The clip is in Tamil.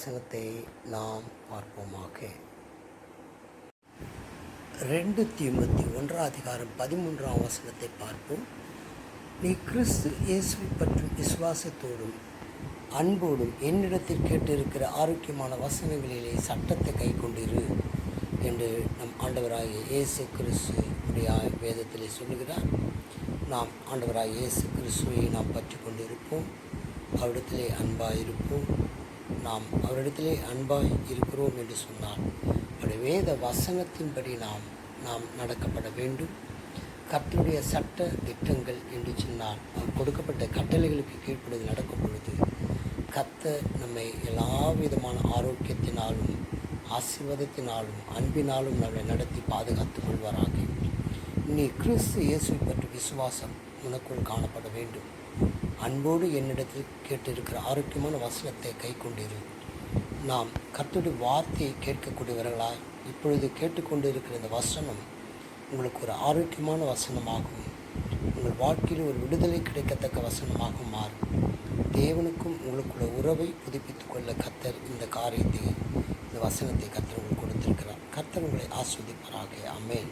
வசனத்தை நாம் பார்ப்போமாக. 2 தீமோத்தேயு 1:13 பார்ப்போம். நீ கிறிஸ்து இயேசுவை பற்றும் விசுவாசத்தோடும் அன்போடும் என்னிடத்தில் கேட்டிருக்கிற ஆரோக்கியமான வசனங்களிலே சட்டத்தை கை கொண்டிரு என்று நம் ஆண்டவராகிய இயேசு கிறிஸ்து வேதத்திலே சொல்லுகிறார். நாம் ஆண்டவராகிய இயேசு கிறிஸ்துவை நாம் பற்றி கொண்டிருப்போம், அவரிடத்திலே அன்பாய் இருப்போம். நாம் அவரிடத்திலே அன்பாய் இருக்கிறோம் என்று சொன்னால் அவருடைய வேத வசனத்தின்படி நாம் நடக்கப்பட வேண்டும். கர்த்தருடைய சட்ட திட்டங்கள் என்று சொன்னால் அவர் கொடுக்கப்பட்ட கட்டளைகளுக்கு கீழ்ப்படிந்து நடக்கும் பொழுது கர்த்தர் நம்மை எல்லா விதமான ஆரோக்கியத்தினாலும் ஆசீர்வாதத்தினாலும் அன்பினாலும் நம்மை நடத்தி பாதுகாத்துக் கொள்வாராக. நீ கிறிஸ்து இயேசுவை பற்றி விசுவாசம் உனக்குள் காணப்பட வேண்டும். அன்போடு என்னிடத்தில் கேட்டிருக்கிற ஆரோக்கியமான வசனத்தை கை கொண்டிரு. நாம் கர்த்தருடைய வார்த்தையை கேட்கக்கூடியவர்களாய் இப்பொழுது கேட்டுக்கொண்டு இருக்கிற இந்த வசனம் உங்களுக்கு ஒரு ஆரோக்கியமான வசனமாகும். உங்கள் வாழ்க்கையில் ஒரு விடுதலை கிடைக்கத்தக்க வசனமாக மாறும். தேவனுக்கும் உங்களுக்குள்ள உறவை புதுப்பித்துக் கொள்ள கர்த்தர் இந்த வசனத்தை கர்த்தர் உங்களுக்கு கொடுத்திருக்கிறார். கர்த்தர் உங்களை ஆஸ்வதிப்பாராக. ஆமென்.